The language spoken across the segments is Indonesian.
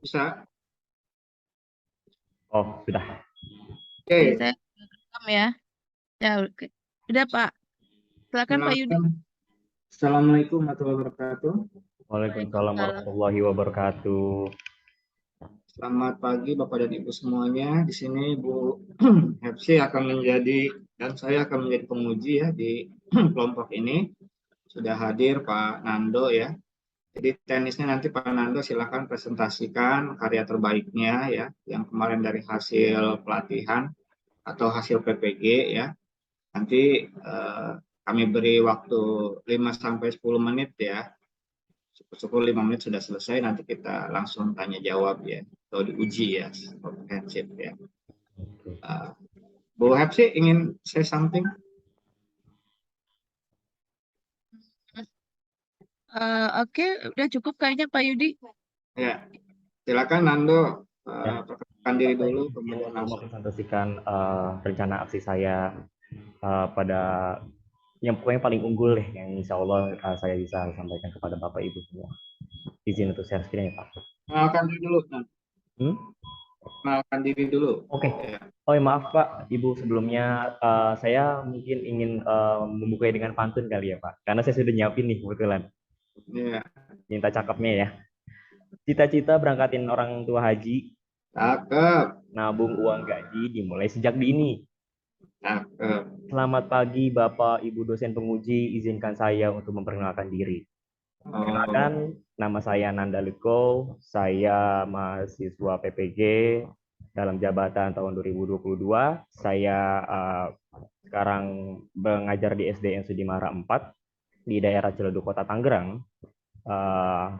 Bisa. Oh, sudah. Oke, Oke, saya rekam ya. Ya, oke. Udah Pak. Silakan Pak Yudi. kenalkan. Assalamualaikum warahmatullahi wabarakatuh. Waalaikumsalam Waalaikumsalam. warahmatullahi wabarakatuh. Selamat pagi Bapak dan Ibu semuanya. Di sini Bu Hepsi akan menjadi dan saya akan menjadi penguji ya di kelompok ini. Sudah hadir Pak Nando ya. Jadi teknisnya nanti Pak Nando silakan presentasikan karya terbaiknya ya, yang kemarin dari hasil pelatihan atau hasil PPG ya. Nanti kami beri waktu 5 sampai 10 menit ya. Syukur-syukur 5 menit sudah selesai, nanti kita langsung tanya jawab ya, atau diuji ya, komprehensif ya. Uh, Bu Hepsi ingin say something? Oke, udah cukup kayaknya Pak Yudi. Ya, silakan Nando Ya, perkenalkan diri saya dulu, izin kemudian untuk langsung. mempresentasikan rencana aksi saya pada yang pokoknya paling unggul deh, yang insya Allah saya bisa sampaikan kepada Bapak Ibu semua. Izin untuk share screen ya Pak. Kenalkan diri dulu, nah. Hmm? Kenalkan diri dulu. Oke. Ya. Oh ya, maaf Pak, Ibu sebelumnya saya mungkin ingin membuka dengan pantun kali ya Pak, karena saya sudah nyiapin nih kebetulan. Ya, Minta cakepnya ya. Cita-cita berangkatin orang tua haji, cakep, nabung uang gaji dimulai sejak dini. cakep. Selamat pagi Bapak Ibu dosen penguji, izinkan saya untuk memperkenalkan diri. Oh, Perkenalkan, nama saya Nanda Liko, saya mahasiswa PPG dalam jabatan tahun 2022. Saya sekarang mengajar di SDN Sudimara 4 di daerah Ciledug, Kota Tangerang.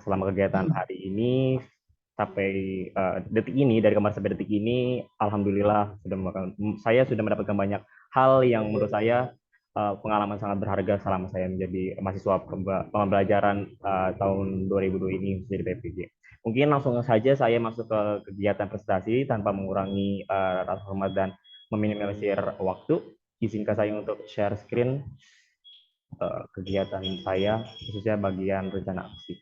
Selama kegiatan hari ini sampai detik ini, dari kemarin sampai detik ini, alhamdulillah saya sudah mendapatkan banyak hal yang menurut saya pengalaman sangat berharga selama saya menjadi mahasiswa pembelajaran tahun 2002 ini menjadi PPG. Mungkin langsung saja saya masuk ke kegiatan prestasi tanpa mengurangi rasa hormat dan meminimalisir waktu. Izinkan saya untuk share screen kegiatan saya, khususnya bagian rencana aksi.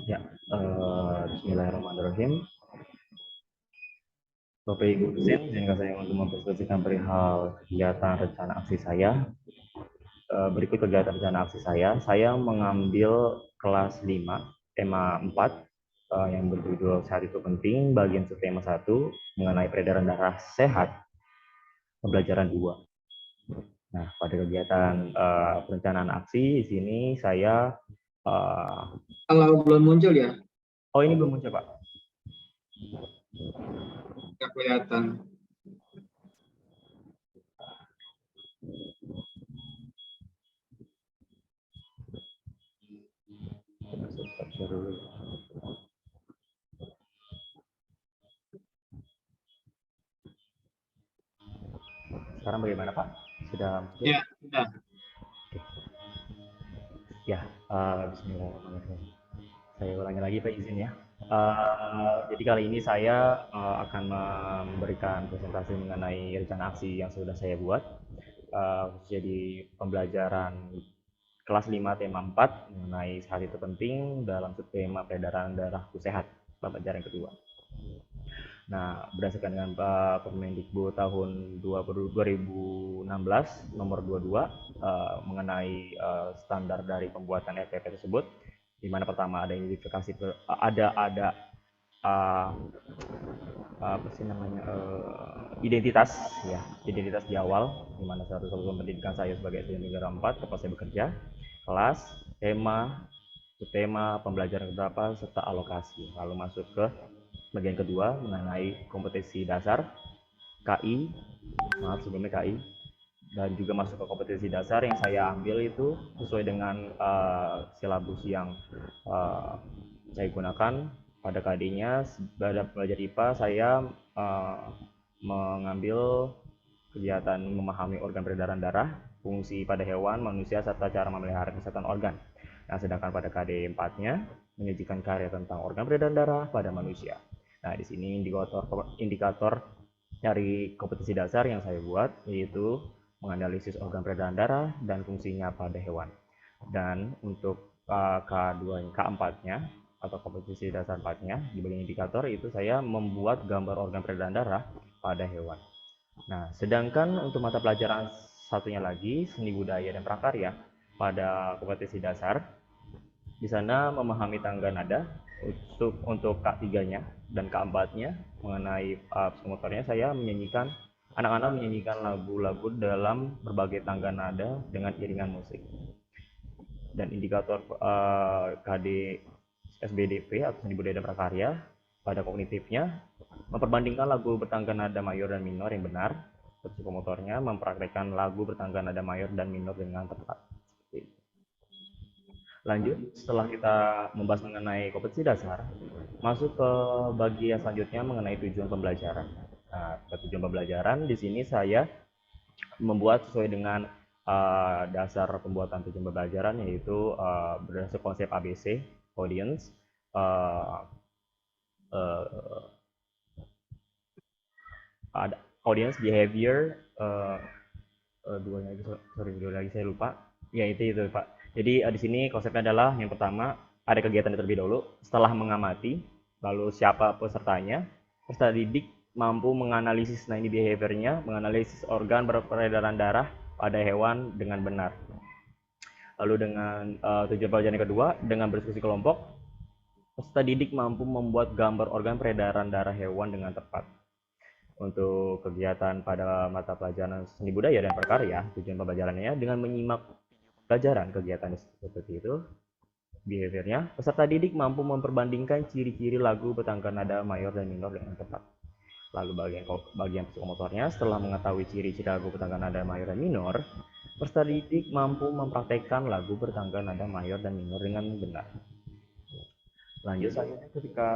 Ya, Bismillahirrahmanirrahim. Bapak Ibu dosen, izinkan saya untuk mempresentasikan perihal kegiatan rencana aksi saya. Berikut kegiatan rencana aksi saya. Saya mengambil kelas 5, tema 4, yang berjudul Sehat Itu Penting, bagian subtema 1, mengenai peredaran darah sehat, pembelajaran 2. Nah, pada kegiatan perencanaan aksi di sini saya kalau belum muncul ya, oh ini belum muncul Pak. nggak kelihatan. Sekarang bagaimana Pak? Sudah muncul? Ya, sudah. Ya, Bismillahirrahmanirrahim. Saya ulangi lagi Pak, izin ya. Jadi kali ini saya akan memberikan presentasi mengenai rencana aksi yang sudah saya buat, khususnya di pembelajaran kelas 5 tema 4 mengenai sehat itu penting dalam subtema peredaran darahku sehat, pembelajaran kedua. Nah, berdasarkan dengan Permendikbud tahun 2016 nomor 22 mengenai standar dari pembuatan RPP tersebut, di mana pertama ada identifikasi ada apa sih namanya identitas ya, identitas di awal, di mana saya harus pendidikan saya sebagai SD negara 4 tempat saya bekerja, kelas, tema pembelajaran berapa serta alokasi. Lalu masuk ke bagian kedua mengenai kompetisi dasar KI, maaf sebelumnya KI, dan juga masuk ke kompetisi dasar yang saya ambil itu sesuai dengan silabus yang saya gunakan pada KD-nya. Pada belajar IPA saya mengambil kegiatan memahami organ peredaran darah, fungsi pada hewan, manusia, serta cara memelihara kesehatan organ. Nah, sedangkan pada KD 4-nya menyajikan karya tentang organ peredaran darah pada manusia. Nah, di sini indikator dari kompetisi dasar yang saya buat yaitu menganalisis organ peredaran darah dan fungsinya pada hewan. Dan untuk K4-nya atau kompetisi dasar 4-nya di bagian indikator itu saya membuat gambar organ peredaran darah pada hewan. Nah, sedangkan untuk mata pelajaran satunya lagi, seni budaya dan prakarya pada kompetisi dasar, di sana memahami tangga nada untuk K3-nya dan K4-nya mengenai psikomotornya, saya menyanyikan anak-anak menyanyikan lagu-lagu dalam berbagai tangga nada dengan iringan musik. Dan indikator KD SBDP atau seni budaya dan prakarya pada kognitifnya memperbandingkan lagu bertangga nada mayor dan minor yang benar. Psikomotornya mempraktekkan lagu bertangga nada mayor dan minor dengan tepat. Lanjut, setelah kita membahas mengenai kompetisi dasar, masuk ke bagian selanjutnya mengenai tujuan pembelajaran. Nah, tujuan pembelajaran di sini saya membuat sesuai dengan dasar pembuatan tujuan pembelajaran, yaitu berdasarkan konsep ABC, audience, ada audience, behavior, dua lagi saya lupa. Ya itu Pak. Jadi di sini konsepnya adalah yang pertama ada kegiatan terlebih dahulu, setelah mengamati, lalu siapa pesertanya, peserta didik mampu menganalisis, nah ini behaviornya, menganalisis organ peredaran darah pada hewan dengan benar. Lalu dengan tujuan pelajaran yang kedua, dengan berdiskusi kelompok, peserta didik mampu membuat gambar organ peredaran darah hewan dengan tepat. Untuk kegiatan pada mata pelajaran seni budaya dan prakarya, tujuan pembelajarannya dengan menyimak pelajaran kegiatan seperti itu, behaviornya, peserta didik mampu memperbandingkan ciri-ciri lagu bertangga nada mayor dan minor dengan tepat. Lalu bagian psikomotornya, setelah mengetahui ciri-ciri lagu bertangga nada mayor dan minor, peserta didik mampu mempraktekkan lagu bertangga nada mayor dan minor dengan benar. Lanjut selanjutnya, ketika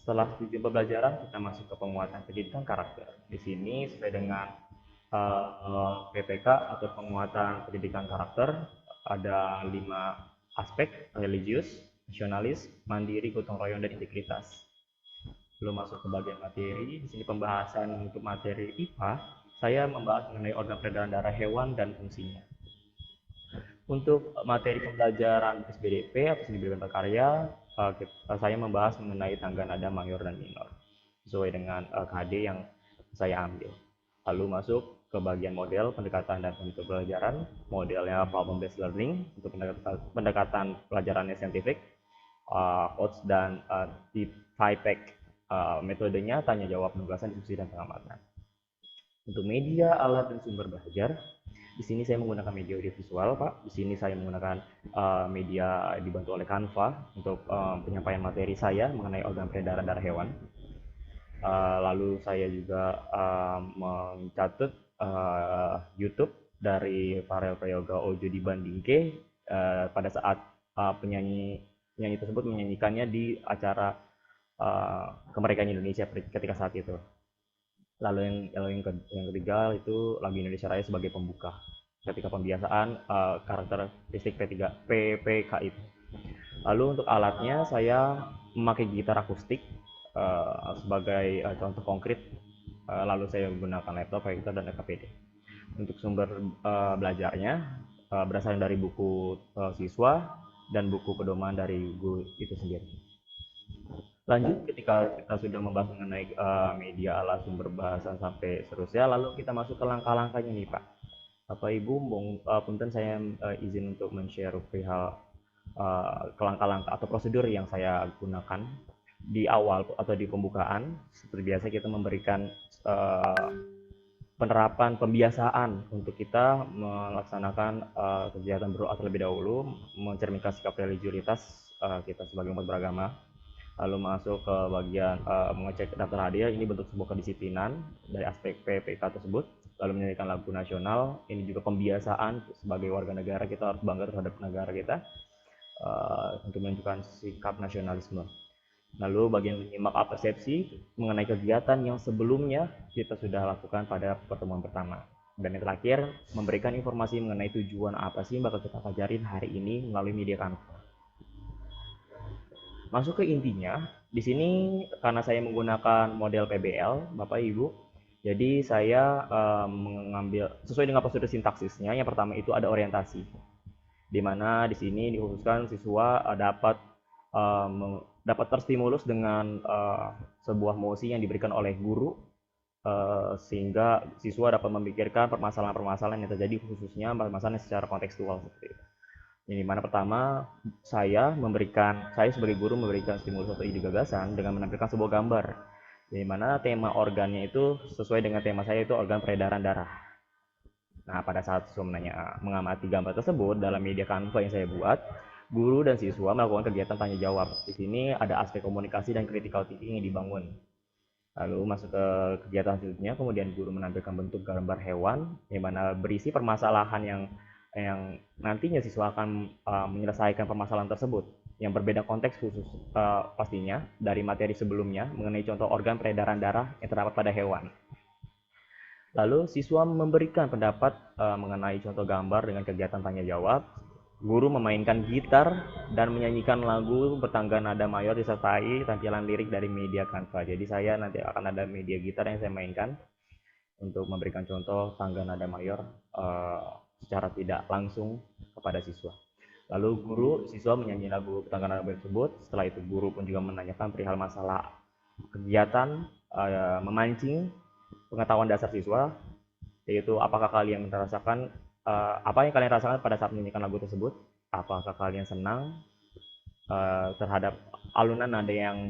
setelah tujuan pembelajaran kita masuk ke penguatan pendidikan karakter. Di sini sesuai dengan PPK atau penguatan pendidikan karakter ada 5 aspek: religius, nasionalis, mandiri, gotong royong, dan integritas. Belum masuk ke bagian materi, di sini pembahasan untuk materi IPA, saya membahas mengenai organ peredaran darah hewan dan fungsinya. Untuk materi pembelajaran SBDP atau seni budaya dan prakarya, saya membahas mengenai tangga nada mayor dan minor sesuai dengan KD yang saya ambil. Lalu masuk ke bagian model pendekatan dan metode pembelajaran. Modelnya problem based learning untuk pendekatan pelajarannya saintifik, coach dan TIPEC. Metodenya tanya jawab, penugasan, diskusi, dan pengamatan. Untuk media, alat, dan sumber belajar, di sini saya menggunakan media audiovisual, Pak. Di sini saya menggunakan media dibantu oleh Canva untuk penyampaian materi saya mengenai organ peredaran darah hewan. Lalu saya juga mencatat YouTube dari Farel Prayoga Ojo Dibandingke pada saat penyanyi tersebut menyanyikannya di acara kemerdekaan Indonesia ketika saat itu. Lalu yang ketiga itu lagu Indonesia Raya sebagai pembuka ketika pembiasaan karakteristik PPK itu. Lalu untuk alatnya saya memakai gitar akustik sebagai contoh konkret. Lalu saya menggunakan laptop, proyektor, dan RKPD. Untuk sumber belajarnya berasal dari buku siswa dan buku pedoman dari guru itu sendiri. Lanjut, ketika kita sudah membahas mengenai media, alat, sumber bahasan sampai seterusnya, lalu kita masuk ke langkah-langkahnya nih Pak. Bapak Ibu, punten saya izin untuk men-share perihal langkah-langkah atau prosedur yang saya gunakan di awal atau di pembukaan. Seperti biasa kita memberikan penerapan pembiasaan untuk kita melaksanakan kegiatan berdoa terlebih dahulu, mencerminkan sikap religiusitas kita sebagai umat beragama. Lalu masuk ke bagian mengecek daftar hadiah. Ini bentuk sebuah kedisiplinan dari aspek PPK tersebut. Lalu menyanyikan lagu nasional. Ini juga pembiasaan sebagai warga negara, kita harus bangga terhadap negara kita untuk menunjukkan sikap nasionalisme. Lalu bagian menyimak persepsi mengenai kegiatan yang sebelumnya kita sudah lakukan pada pertemuan pertama. Dan yang terakhir, memberikan informasi mengenai tujuan apa sih yang bakal kita pelajarin hari ini melalui media Canva. Masuk ke intinya, di sini karena saya menggunakan model PBL, Bapak Ibu, jadi saya mengambil sesuai dengan prosedur sintaksisnya. Yang pertama itu ada orientasi, di mana di sini dikhususkan siswa dapat terstimulus dengan sebuah mosi yang diberikan oleh guru, sehingga siswa dapat memikirkan permasalahan-permasalahan yang terjadi, khususnya permasalahan secara kontekstual seperti itu. Ini mana pertama saya sebagai guru memberikan stimulus atau ide gagasan dengan menampilkan sebuah gambar, di mana tema organnya itu sesuai dengan tema saya, itu organ peredaran darah. Nah, pada saat siswa mengamati gambar tersebut dalam media Canva yang saya buat, guru dan siswa melakukan kegiatan tanya jawab. Di sini ada aspek komunikasi dan critical thinking yang dibangun. Lalu masuk ke kegiatan selanjutnya, kemudian guru menampilkan bentuk gambar hewan yang mana berisi permasalahan yang nantinya siswa akan menyelesaikan permasalahan tersebut yang berbeda konteks khusus pastinya dari materi sebelumnya mengenai contoh organ peredaran darah yang terdapat pada hewan. Lalu siswa memberikan pendapat mengenai contoh gambar dengan kegiatan tanya jawab. Guru memainkan gitar dan menyanyikan lagu bertangga nada mayor disertai tampilan lirik dari media Canva. Jadi saya nanti akan ada media gitar yang saya mainkan untuk memberikan contoh tangga nada mayor secara tidak langsung kepada siswa. Lalu guru siswa menyanyi lagu bertangga nada mayor tersebut. Setelah itu guru pun juga menanyakan perihal masalah kegiatan memancing pengetahuan dasar siswa, yaitu apakah kalian merasakan apa yang kalian rasakan pada saat menyanyikan lagu tersebut? Apakah kalian senang terhadap alunan nada yang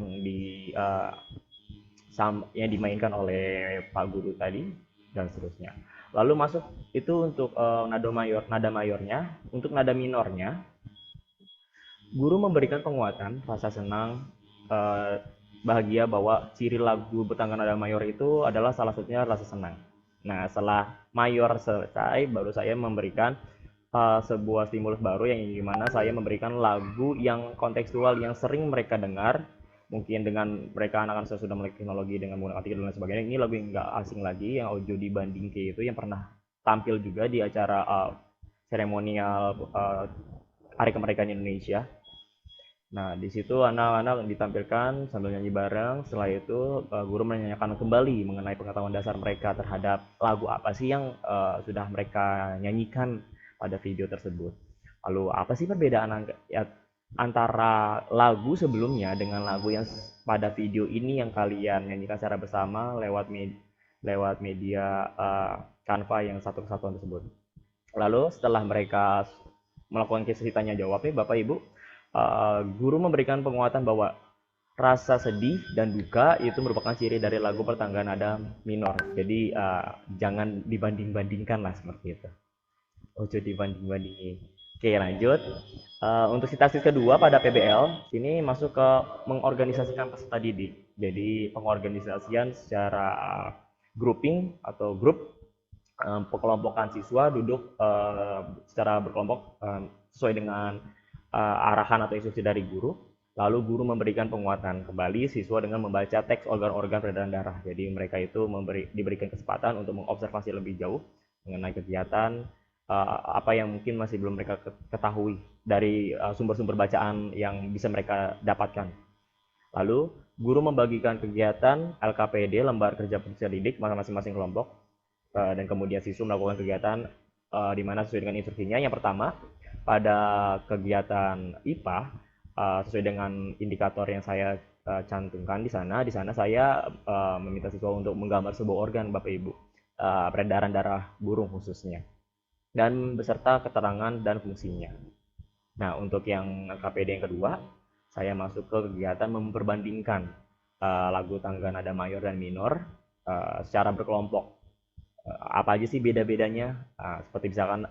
dimainkan oleh Pak Guru tadi, dan seterusnya. Lalu masuk itu untuk nada mayornya. Untuk nada minornya, guru memberikan penguatan rasa senang, bahagia, bahwa ciri lagu bertangga nada mayor itu adalah salah satunya rasa senang. Nah, setelah mayor selesai, baru saya memberikan sebuah stimulus baru yang dimana saya memberikan lagu yang kontekstual yang sering mereka dengar. Mungkin dengan mereka anak-anak sudah melek teknologi dengan menggunakan artikel dan sebagainya. Ini lagu yang nggak asing lagi, yang audio dibanding ke itu yang pernah tampil juga di acara seremonial Hari Kemerdekaan Indonesia. Nah, di situ anak-anak ditampilkan sambil nyanyi bareng. Setelah itu guru menanyakan kembali mengenai pengetahuan dasar mereka terhadap lagu apa sih yang sudah mereka nyanyikan pada video tersebut. Lalu apa sih perbedaan antara lagu sebelumnya dengan lagu yang pada video ini yang kalian nyanyikan secara bersama lewat media Canva yang satu kesatuan tersebut. Lalu setelah mereka melakukan sesi tanya jawab nih Bapak Ibu, guru memberikan penguatan bahwa rasa sedih dan duka itu merupakan ciri dari lagu bertangga nada minor. Jadi jangan dibanding-bandingkan lah seperti itu. Ojo dibanding-bandingin. Oke, lanjut. Untuk sintaksis kedua pada PBL, ini masuk ke mengorganisasikan peserta didik. Jadi pengorganisasian secara grouping atau grup, pengelompokan siswa duduk secara berkelompok sesuai dengan arahan atau instruksi dari guru. Lalu guru memberikan penguatan kembali siswa dengan membaca teks organ-organ peredaran darah. Jadi mereka itu diberikan kesempatan untuk mengobservasi lebih jauh mengenai kegiatan apa yang mungkin masih belum mereka ketahui dari sumber-sumber bacaan yang bisa mereka dapatkan. Lalu guru membagikan kegiatan LKPD, lembar kerja peserta didik, masing-masing kelompok, dan kemudian siswa melakukan kegiatan di mana sesuai dengan instruksinya. Yang pertama, pada kegiatan IPA, sesuai dengan indikator yang saya cantumkan di sana saya meminta siswa untuk menggambar sebuah organ Bapak Ibu, peredaran darah burung khususnya, dan beserta keterangan dan fungsinya. Nah, untuk yang LKPD yang kedua, saya masuk ke kegiatan memperbandingkan lagu tangga nada mayor dan minor secara berkelompok. Apa aja sih beda-bedanya? Seperti misalkan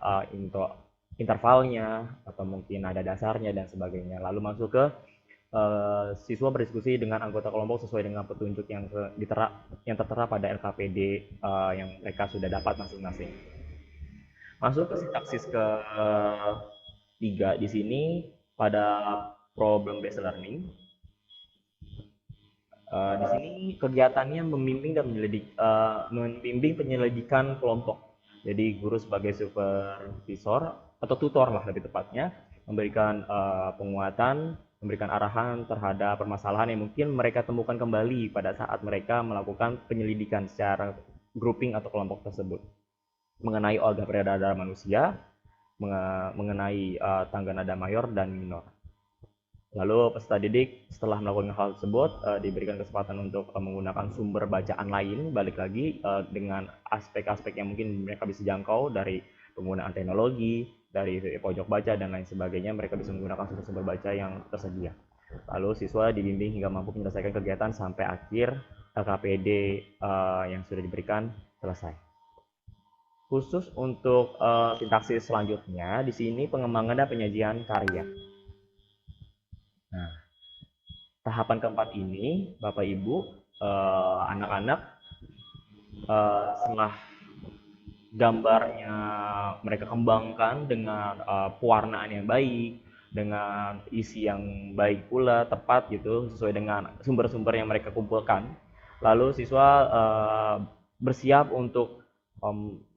intervalnya, atau mungkin nada dasarnya dan sebagainya. Lalu masuk ke siswa berdiskusi dengan anggota kelompok sesuai dengan petunjuk yang tertera pada LKPD yang mereka sudah dapat masing-masing. Masuk ke sintaksis ke tiga di sini pada problem based learning. Di sini kegiatannya membimbing penyelidikan kelompok. Jadi guru sebagai supervisor atau tutor lah lebih tepatnya, memberikan penguatan, memberikan arahan terhadap permasalahan yang mungkin mereka temukan kembali pada saat mereka melakukan penyelidikan secara grouping atau kelompok tersebut mengenai organ peredaran manusia, mengenai tangga nada mayor dan minor. Lalu peserta didik setelah melakukan hal tersebut diberikan kesempatan untuk menggunakan sumber bacaan lain, balik lagi dengan aspek-aspek yang mungkin mereka bisa jangkau dari penggunaan teknologi, dari pojok baca dan lain sebagainya. Mereka bisa menggunakan sumber-sumber baca yang tersedia. Lalu siswa dibimbing hingga mampu menyelesaikan kegiatan sampai akhir LKPD yang sudah diberikan selesai. Khusus untuk sintaksis selanjutnya, di sini pengembangan dan penyajian karya. Nah, tahapan keempat ini, Bapak Ibu, anak-anak setelah gambarnya mereka kembangkan dengan pewarnaan yang baik, dengan isi yang baik pula, tepat gitu, sesuai dengan sumber-sumber yang mereka kumpulkan. Lalu siswa bersiap untuk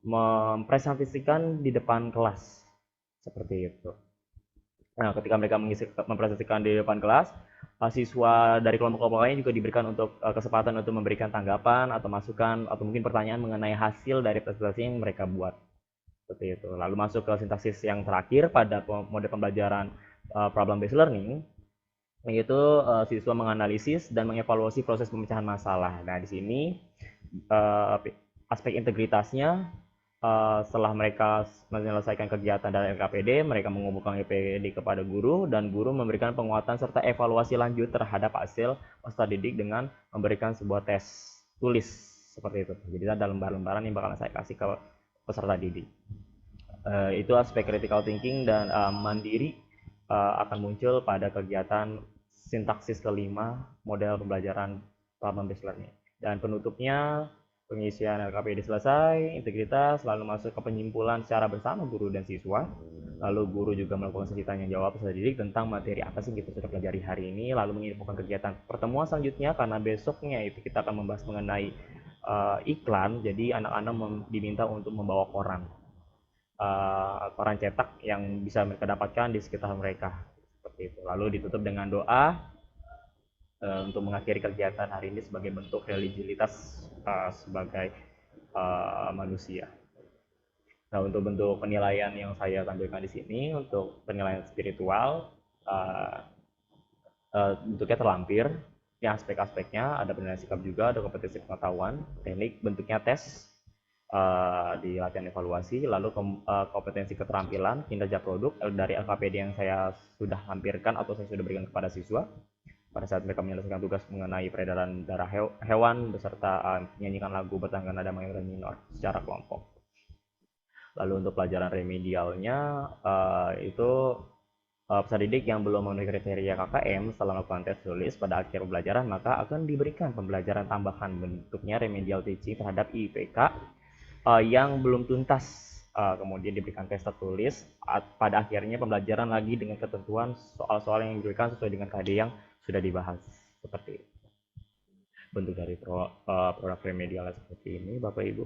mempresentasikan di depan kelas, seperti itu. Nah, ketika mereka mempresentasikan di depan kelas, siswa dari kelompok-kelompok lain juga diberikan untuk kesempatan untuk memberikan tanggapan atau masukan atau mungkin pertanyaan mengenai hasil dari presentasi yang mereka buat. Seperti itu. Lalu masuk ke sintaksis yang terakhir pada mode pembelajaran problem based learning, yaitu siswa menganalisis dan mengevaluasi proses pemecahan masalah. Nah, di sini aspek integritasnya setelah mereka menyelesaikan kegiatan dari LKPD, mereka mengumpulkan LKPD kepada guru dan guru memberikan penguatan serta evaluasi lanjut terhadap hasil peserta didik dengan memberikan sebuah tes tulis seperti itu. Jadi ada lembar-lembaran yang bakal saya kasih ke peserta didik. Itu aspek critical thinking dan mandiri akan muncul pada kegiatan sintaksis kelima model pembelajaran problem based learning. Dan penutupnya, pengisian LKPD selesai, integritas, lalu masuk ke penyimpulan secara bersama guru dan siswa. Lalu guru juga melakukan sesi tanya jawab peserta didik tentang materi apa sih kita sudah pelajari hari ini, lalu menginfokan kegiatan pertemuan selanjutnya karena besoknya itu kita akan membahas mengenai iklan. Jadi anak-anak diminta untuk membawa koran cetak yang bisa mereka dapatkan di sekitar mereka, seperti itu. Lalu ditutup dengan doa untuk mengakhiri kegiatan hari ini sebagai bentuk religiusitas sebagai manusia. Nah, untuk bentuk penilaian yang saya tampilkan di sini untuk penilaian spiritual, bentuknya terlampir. Ini aspek-aspeknya ada penilaian sikap juga, ada kompetensi pengetahuan, teknik, bentuknya tes di latihan evaluasi, lalu kompetensi keterampilan, kinerja produk dari LKPD yang saya sudah lampirkan atau saya sudah berikan kepada siswa pada saat mereka menyelesaikan tugas mengenai peredaran darah hewan beserta menyanyikan lagu bertangga nada mayor dan minor secara kelompok. Lalu untuk pelajaran remedialnya itu peserta didik yang belum memenuhi kriteria KKM setelah melakukan tes tulis pada akhir pembelajaran maka akan diberikan pembelajaran tambahan bentuknya remedial teaching terhadap IPK yang belum tuntas, kemudian diberikan tes tertulis pada akhirnya pembelajaran lagi dengan ketentuan soal-soal yang diberikan sesuai dengan KD yang sudah dibahas, seperti itu. Bentuk dari produk remedial seperti ini, Bapak Ibu.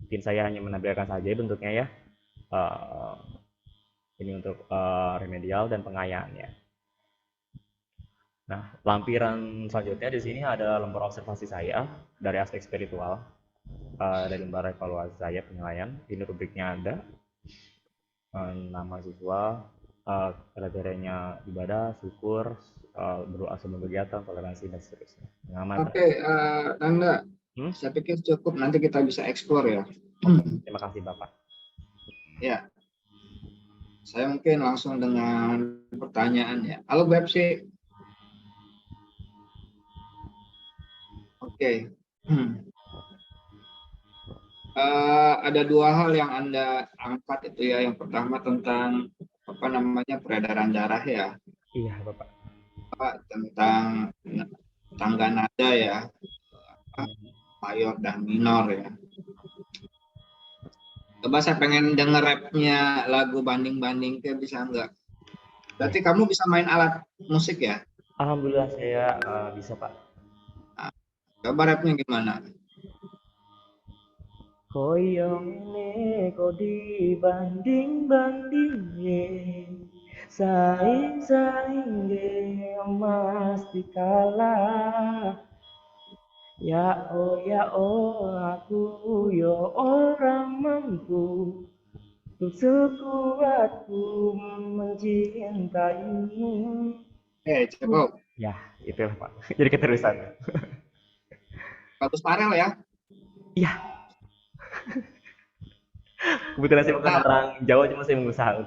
Mungkin saya hanya menampilkan saja bentuknya ya. Ini untuk remedial dan pengayaannya. Nah, lampiran selanjutnya di sini ada lembar observasi saya dari aspek spiritual. Dari lembar evaluasi saya penilaian. Ini rubriknya ada. Nama siswa, kriterianya ibadah, syukur, berdoa sebelum kegiatan, toleransi dan seterusnya. Oke, Nanda, saya pikir cukup. Nanti kita bisa eksplor ya. Terima kasih Bapak. Ya. saya mungkin langsung dengan pertanyaan ya. Halo Bepsi. Oke. Ada dua hal yang Anda angkat itu ya. Yang pertama tentang apa namanya peredaran darah ya, Iya, Bapak. tentang tangga nada ya, mayor dan minor ya. Coba saya pengen denger rapnya lagu Banding-Banding ke bisa nggak? Berarti kamu bisa main alat musik ya? Alhamdulillah saya bisa, Pak. Nah, coba rapnya gimana? Koyong ini kok dibanding-bandingin, saing-saing mesti kalah. Ya oh aku yo orang mampu untuk sekuatku mencintaimu. Cukup. Ya, itulah Pak. Jadi keterusan. Bagus Farel ya. Iya, kebetulan saya bukan Nah, orang Jawa, cuma saya berusaha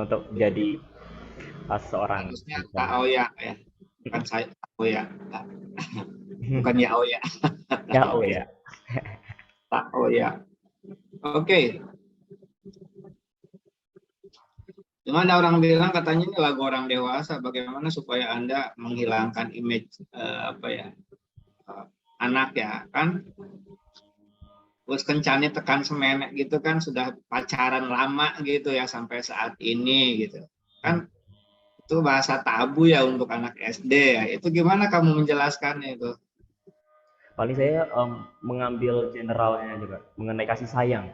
untuk jadi seorang bagusnya Kak penyanyi. Oya ya. Bukan saya Kak Oya. Bukan ya Oya. Ya, oh ya. Kak Oya. Oke. Cuma ada orang bilang katanya ini lagu orang dewasa. Bagaimana supaya Anda menghilangkan image apa ya anak ya kan? Terus kencannya tekan semenek gitu kan sudah pacaran lama gitu ya sampai saat ini gitu kan, itu bahasa tabu ya untuk anak SD ya. Itu gimana kamu menjelaskannya itu? Paling saya mengambil generalnya juga mengenai kasih sayang.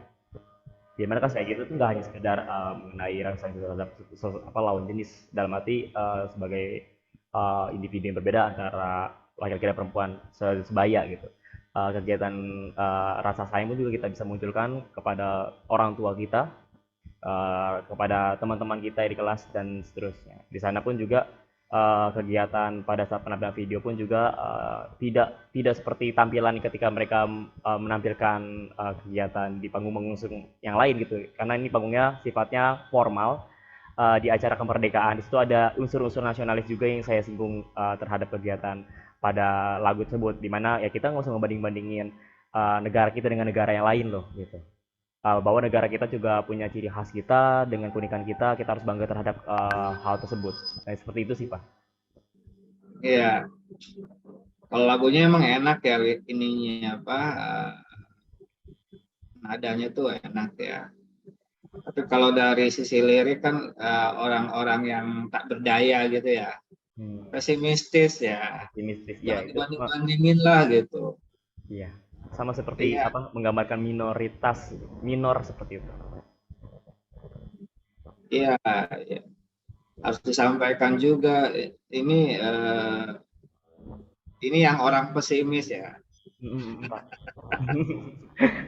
Gimana kan kayak gitu tuh nggak hanya sekedar mengenai rasa terhadap apa lawan jenis, dalam arti sebagai individu yang berbeda antara laki-laki dan perempuan sebaya gitu. Kegiatan rasa sayang pun juga kita bisa munculkan kepada orang tua kita, kepada teman-teman kita di kelas dan seterusnya. Di sana pun juga kegiatan pada saat penampilan video pun juga tidak seperti tampilan ketika mereka menampilkan kegiatan di panggung mengusung yang lain gitu. Karena ini panggungnya sifatnya formal, di acara kemerdekaan. Di situ ada unsur-unsur nasionalis juga yang saya singgung terhadap kegiatan pada lagu tersebut, di mana ya kita nggak usah ngebanding-bandingin negara kita dengan negara yang lain loh gitu. Bahwa negara kita juga punya ciri khas kita dengan keunikan kita harus bangga terhadap hal tersebut. Nah, seperti itu sih Pak. Iya, kalau lagunya emang enak ya ininya apa nadanya tuh enak ya. Tapi kalau dari sisi lirik kan orang-orang yang tak berdaya gitu ya, pesimistis ya. Optimistis ya Jangan itu. dibanding-bandingin lah gitu. Iya, sama seperti Iya, apa menggambarkan minoritas minor seperti itu. iya, iya. Harus disampaikan juga ini yang orang pesimis ya. Pak.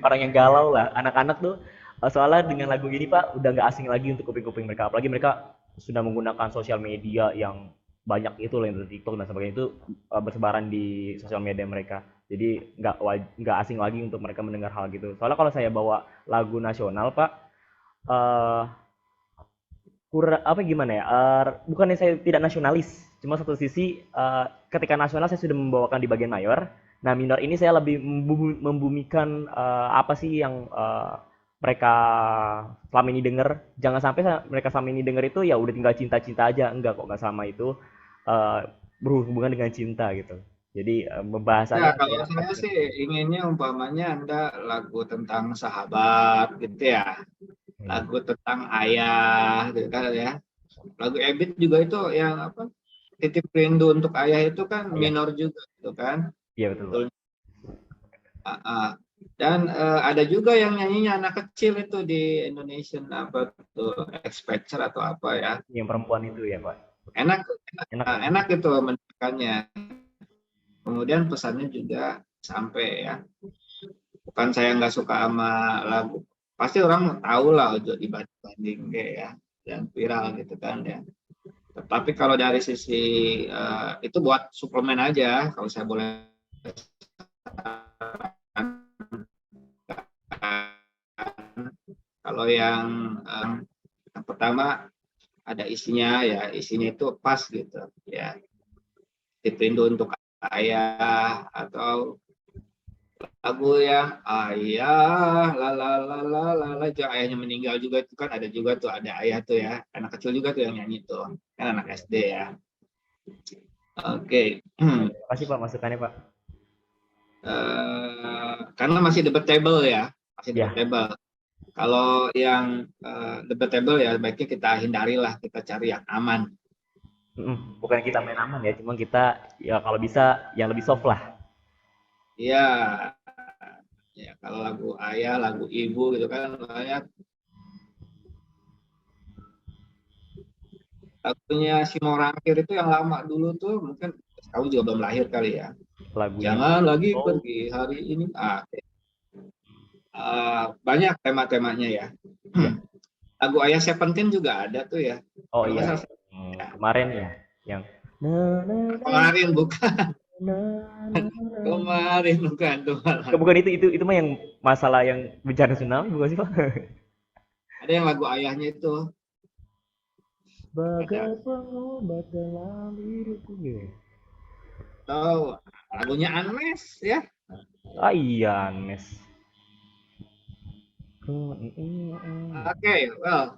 Orang yang galau lah, anak-anak tuh soalnya dengan lagu ini Pak udah nggak asing lagi untuk kuping-kuping mereka, apalagi mereka sudah menggunakan sosial media yang banyak itu loh, yang TikTok dan sebagainya itu bersebaran di sosial media mereka, jadi nggak asing lagi untuk mereka mendengar hal gitu. Soalnya kalau saya bawa lagu nasional Pak, eh kurang apa gimana ya, bukannya saya tidak nasionalis, cuma satu sisi ketika nasional saya sudah membawakan di bagian mayor, nah minor ini saya lebih membumikan apa sih yang mereka selama ini dengar. Jangan sampai mereka selama ini dengar itu ya udah tinggal cinta-cinta aja, enggak kok, nggak sama itu, eh, berhubungan dengan cinta gitu. Jadi Ya, pembahasannya kalau saya saya fokuskan sih ke situ. inginnya umpamanya Anda lagu tentang sahabat gitu ya, lagu tentang ayah gitu kan ya. Lagu Ebit juga itu yang apa? Titip Rindu untuk Ayah itu kan Iya, minor juga gitu kan. iya betul Pak. Betul. Ah, ah. Dan ada juga yang nyanyinya anak kecil itu di Indonesian apa tuh Expector atau apa ya. Yang perempuan itu ya Pak. Enak, enak, Enak ya. enak itu mendengarkannya. Kemudian pesannya juga sampai ya. Bukan saya nggak suka sama lagu. Pasti orang tahu lah Ojo dibanding kayak ya, dan viral gitu kan ya. Tapi kalau dari sisi itu buat suplemen aja, kalau saya boleh. Kalau yang pertama ada isinya ya, isinya itu pas gitu ya. Rindu untuk ayah, atau lagu yang ayah la la la la la la, itu ayahnya meninggal juga, itu kan ada juga tuh, ada ayah tuh ya, anak kecil juga tuh yang nyanyi tuh, kan anak SD ya. Oke. Terima kasih Pak masukannya Pak. Karena masih debatable ya, masih Ya, debatable. Kalau yang debatable ya baiknya kita hindarilah, kita cari yang aman. bukan kita main aman ya, cuma kita ya kalau bisa yang lebih soft lah. Iya, ya kalau lagu ayah, lagu ibu gitu kan banyak. Lagunya si Morangkir itu yang lama dulu tuh, mungkin kamu juga belum lahir kali ya. Lagunya Jangan lagi oh pergi hari ini. Banyak tema-temanya ya. iya. Lagu Ayah Seventeen juga ada tuh ya. Oh Kalau nggak iya. salah Kemarin ya yang na na na kemarin, bukan na na na. kemarin bukan tuh malah. Bukan itu mah yang masalah yang bencana tsunami bukan sih Pak? Ada yang lagu ayahnya itu. Ada. Bagai pengobat dalam hidupku gitu. Tahu lagunya Anmes ya. Ah iya, Nes. Oke, well,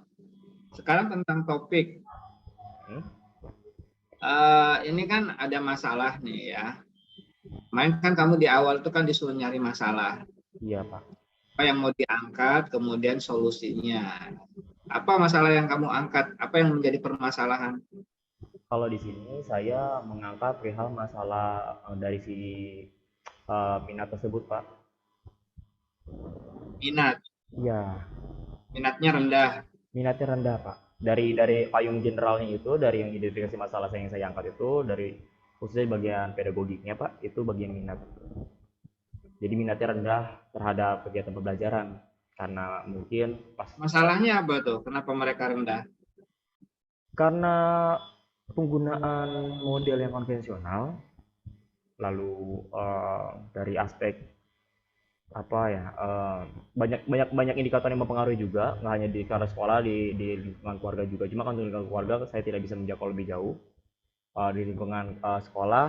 sekarang tentang topik. Hmm? Ini kan ada masalah nih ya. Main kan kamu di awal tuh kan disuruh nyari masalah. Iya Pak. Apa yang mau diangkat, kemudian solusinya. Apa masalah yang kamu angkat? Apa yang menjadi permasalahan? Kalau di sini saya mengangkat perihal masalah dari si minat tersebut Pak. Minat. Iya, Minatnya rendah. minatnya rendah Pak. Dari payung generalnya itu, dari yang identifikasi masalah yang saya angkat itu, dari khususnya bagian pedagogiknya Pak, itu bagian minat. Jadi minatnya rendah terhadap kegiatan pembelajaran karena mungkin pas Masalahnya apa tuh? Kenapa mereka rendah? karena penggunaan model yang konvensional, lalu dari aspek apa ya banyak banyak banyak indikator yang mempengaruhi juga, nggak hanya di karena sekolah, di lingkungan keluarga juga. Cuma kan untuk lingkungan keluarga saya tidak bisa menjangkau lebih jauh. Di lingkungan sekolah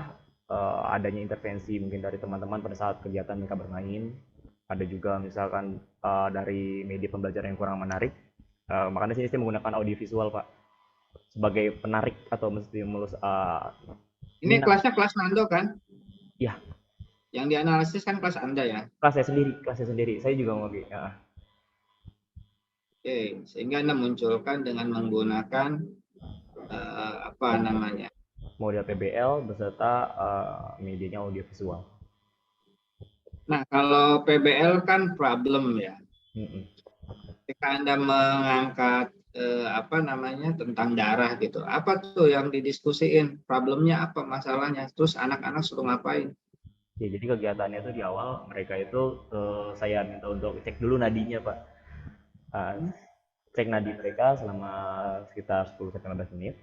adanya intervensi mungkin dari teman-teman pada saat kegiatan mereka bermain, ada juga misalkan dari media pembelajaran yang kurang menarik. Makanya sini saya menggunakan audiovisual Pak sebagai penarik atau menstimulus Ini minat. kelasnya kelas Nando kan? Ya, Yang dianalisis kan kelas Anda ya? kelas saya sendiri. Saya juga mau ya. Oke, sehingga Anda munculkan dengan menggunakan apa namanya? Model PBL beserta medianya audiovisual. Nah, kalau PBL kan problem ya. Ketika Anda mengangkat apa namanya tentang darah gitu, apa tuh yang didiskusiin? Problemnya apa? Masalahnya? Terus anak-anak suruh ngapain? Ya, jadi kegiatannya itu di awal mereka itu saya minta untuk cek dulu nadinya Pak. Cek nadi mereka selama sekitar 10-15 menit.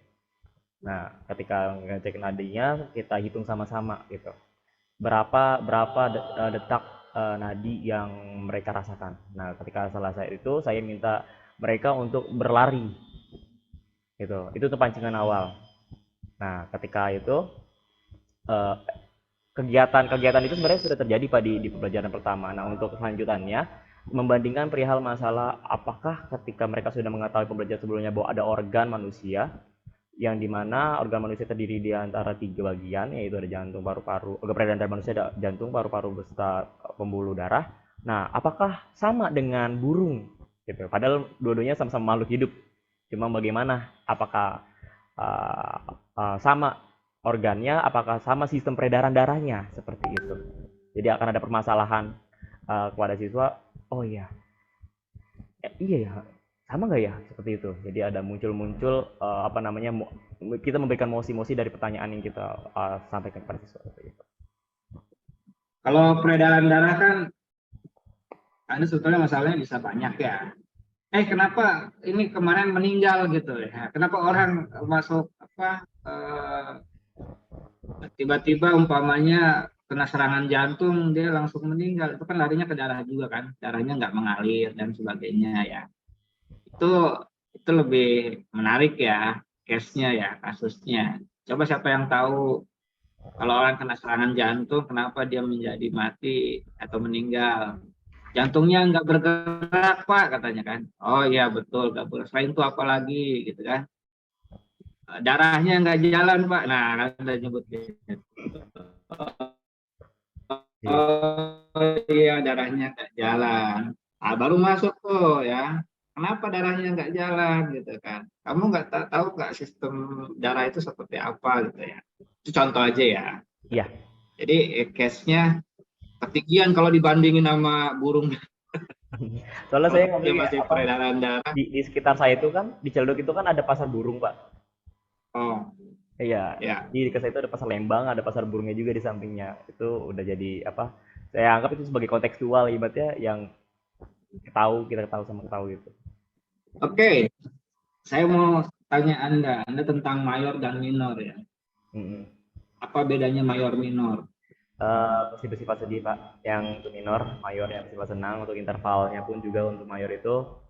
Nah, ketika ngecek nadinya kita hitung sama-sama gitu. Berapa detak nadi yang mereka rasakan. Nah, ketika selesai itu saya minta mereka untuk berlari. Gitu. Itu tuh pancingan awal. Nah, ketika itu kegiatan-kegiatan itu sebenarnya sudah terjadi Pak di pembelajaran pertama. Nah, untuk kelanjutannya membandingkan perihal masalah apakah ketika mereka sudah mengetahui pembelajaran sebelumnya bahwa ada organ manusia yang dimana organ manusia terdiri di antara 3 bagian, yaitu ada jantung, paru-paru, organ peredaran darah manusia ada jantung, paru-paru beserta pembuluh darah. Nah, apakah sama dengan burung? Gitu. Padahal dua-duanya sama-sama makhluk hidup. Cuma bagaimana? Apakah sama organnya? Apakah sama sistem peredaran darahnya? Seperti itu. Jadi akan ada permasalahan kepada siswa. Oh iya, iya ya, sama nggak ya seperti itu. Jadi ada muncul apa namanya kita memberikan mosi-mosi dari pertanyaan yang kita sampaikan kepada siswa seperti itu. Kalau peredaran darah kan, Anda sebetulnya masalahnya bisa banyak ya. Kenapa ini kemarin meninggal gitu ya? Kenapa orang masuk apa tiba-tiba umpamanya kena serangan jantung dia langsung meninggal? Itu kan larinya ke darah juga kan? Darahnya nggak mengalir dan sebagainya ya. Itu itu lebih menarik ya, case-nya ya, kasusnya. Coba siapa yang tahu kalau orang kena serangan jantung, kenapa dia menjadi mati atau meninggal? Jantungnya nggak bergerak, Pak, katanya kan. Oh iya betul, nggak bergerak. Selain itu apa lagi, gitu kan? Darahnya nggak jalan, Pak. Nah, kan udah nyebut gitu. Iya. Oh iya, darahnya nggak jalan. Ah, baru masuk tuh ya. Kenapa darahnya nggak jalan gitu kan? Kamu nggak tahu nggak sistem darah itu seperti apa gitu ya? Itu contoh aja ya. Iya. Jadi case-nya ketinggian kalau dibandingin sama burung Soalnya kalau saya dia ngomongnya masih apa peredaran darah. di sekitar saya itu kan di Ciledug itu kan ada pasar burung, Pak. Oh Iya, ya, di dekat saya itu ada pasar Lembang, ada pasar burungnya juga di sampingnya. Itu udah jadi apa? Saya anggap itu sebagai kontekstual ibaratnya yang kita tahu sama tahu gitu. oke. Saya mau tanya Anda tentang mayor dan minor ya. Mm-mm. Apa bedanya mayor minor? Bersifat sedih, Pak. Yang untuk minor, mayor yang bersifat senang. Untuk intervalnya pun juga untuk mayor itu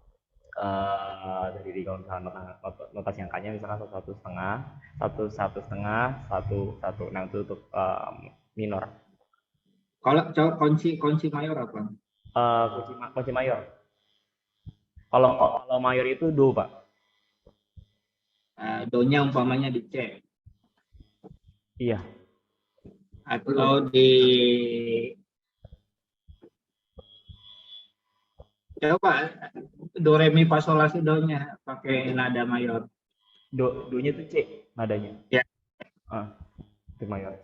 terdiri kalau misalnya notasi angkanya misalkan satu setengah, satu setengah, satu. Nah itu untuk minor. Kalau kunci kunci mayor apa? Kunci mayor. Kalau mayor itu do, Pak. Do-nya umpamanya di C Iya. atau di coba do re mi fa sol la si do-nya pakai nada mayor. Do-nya tuh C nadanya. Ya. Ah, itu mayor.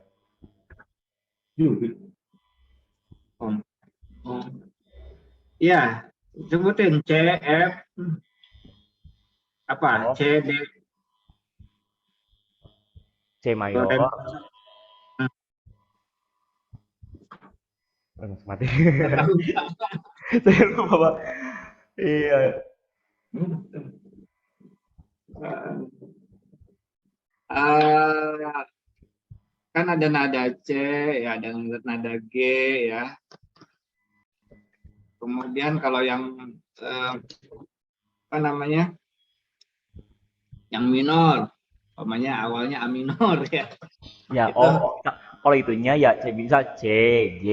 Oh, oh. Ya, sebutin C F apa Oh, C D C do re mayor. mi. Mati. Tahu. Saya lupa, Pak. Iya. Ah, kan ada nada C, ya ada nada G, ya. Kemudian kalau yang apa namanya, yang minor, namanya awalnya A minor ya. Ya, Itu kalau itunya ya C bisa C, G,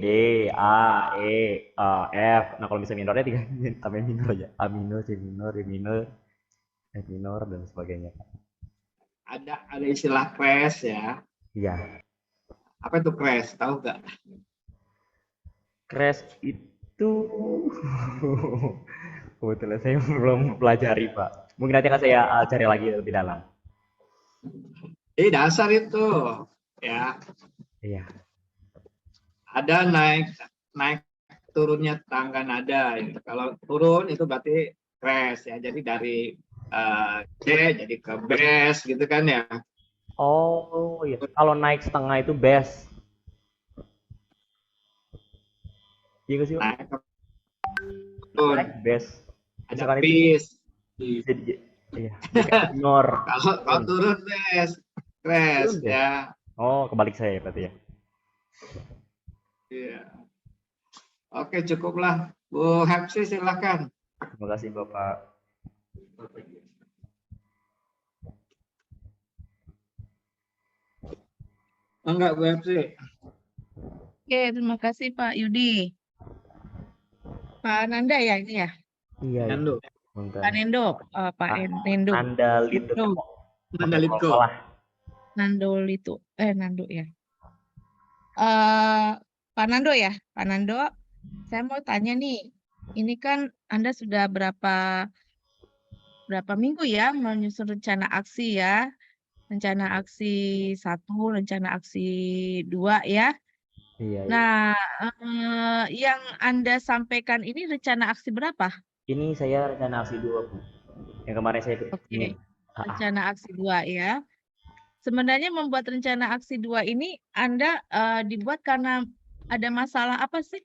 D, A, E, F. Nah, kalau bisa minornya tiga tambahin minor aja. A minor, C minor, D minor, F minor dan sebagainya. ada istilah crash ya. Iya. Apa itu crash? Tahu nggak? Crash itu kebetulan saya belum pelajari, Pak. Mungkin nanti akan saya cari lagi lebih dalam. Dasar itu ya. Iya. Ada naik naik turunnya tangga nada. Ya. Kalau turun itu berarti crash ya. Jadi dari C jadi ke bass gitu kan ya. Oh, iya. Kalau naik setengah itu best. Iya nggak sih, Pak? Naik ke turun Naik best. ada Misalkan itu bass. bisa di, iya, jadi kayak minor. Kalau Turun. turun bass, crash Turun best. ya. Oh, kebalik saya berarti ya. Iya. Oke, cukuplah. Bu Hepsi silakan. Terima kasih, Bapak. Enggak, Bu Hepsi. Oke, terima kasih Pak Yudi. Pak Nanda ya ini ya? Iya, iya. Nando. Bentar. Pak Nendo, Pak Nendo. Anda lead Nando, Mandalika. salah. Nando itu, Nando ya. Pak Nando ya, Pak Nando. Saya mau tanya nih, ini kan Anda sudah berapa minggu ya menyusun rencana aksi ya? Rencana aksi 1, rencana aksi 2 ya. Iya, iya. Nah, yang Anda sampaikan ini rencana aksi berapa? Ini saya rencana aksi 2, Bu. Yang kemarin saya Oke, ini. rencana aksi 2 ya. Sebenarnya membuat rencana aksi 2 ini Anda dibuat karena ada masalah apa sih?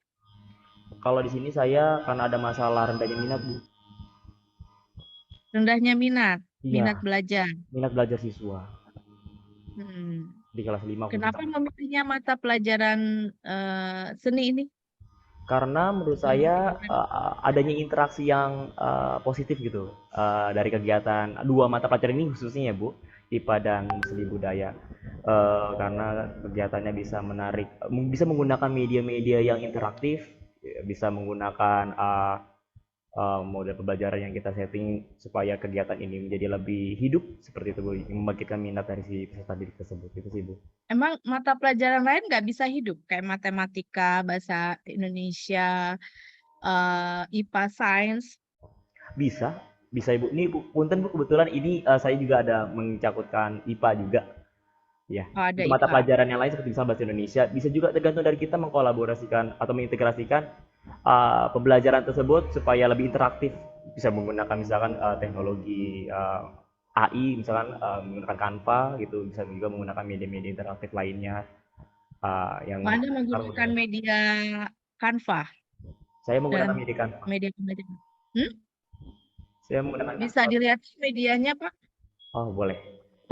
Kalau di sini saya karena ada masalah rendahnya minat, Bu. Rendahnya minat Iya, belajar. minat belajar siswa Hmm. di kelas 5 Kenapa khususnya. memilihnya mata pelajaran seni ini? Karena menurut saya adanya interaksi yang positif gitu dari kegiatan dua mata pelajaran ini khususnya ya Bu, IPA dan Seni Budaya. Karena kegiatannya bisa menarik, bisa menggunakan media-media yang interaktif, bisa menggunakan model pembelajaran yang kita setting supaya kegiatan ini menjadi lebih hidup seperti itu Bu, membangkitkan minat dari si peserta didik tersebut itu sih Bu. Emang mata pelajaran lain nggak bisa hidup kayak matematika, bahasa Indonesia, IPA, sains? Bisa, bisa Ibu. Ini Bu, punten Bu, kebetulan ini saya juga ada mencakutkan IPA juga. Ya, Oh, ada untuk mata IPA. pelajaran yang lain seperti misalnya bahasa Indonesia, bisa juga tergantung dari kita mengkolaborasikan atau mengintegrasikan pembelajaran tersebut supaya lebih interaktif. Bisa menggunakan misalkan teknologi AI, misalkan menggunakan Canva gitu, bisa juga menggunakan media-media interaktif lainnya yang Anda sekarang menggunakan udah. media Canva Saya menggunakan dalam media Canva. media pembelajaran. Hmm? Saya menggunakan Bisa Canva. dilihat medianya, Pak? Oh, boleh.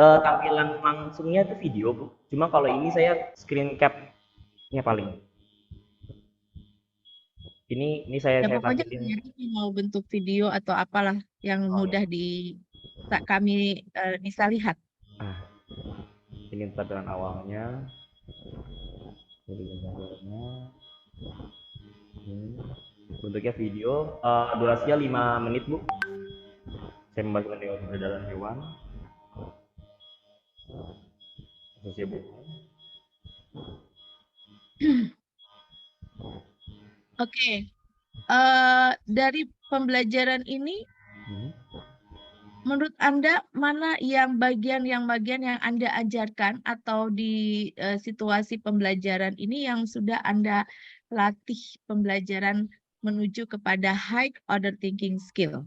Tampilan langsungnya itu video, Bu. Cuma kalau ini saya screen cap-nya paling. Ini Ya saya pokoknya tampilin. nyari mau bentuk video atau apalah yang Oh ya. mudah kami bisa lihat. Ah, ini tampilan awalnya. Jadi gambarnya. Ini. Bentuknya video. Durasinya 5 menit, Bu. Saya membagikan dengan peredaran hewan. Khususnya Bu. Oke. Dari pembelajaran ini, Hmm. menurut Anda mana yang bagian yang Anda ajarkan atau di situasi pembelajaran ini yang sudah Anda latih pembelajaran menuju kepada high order thinking skill?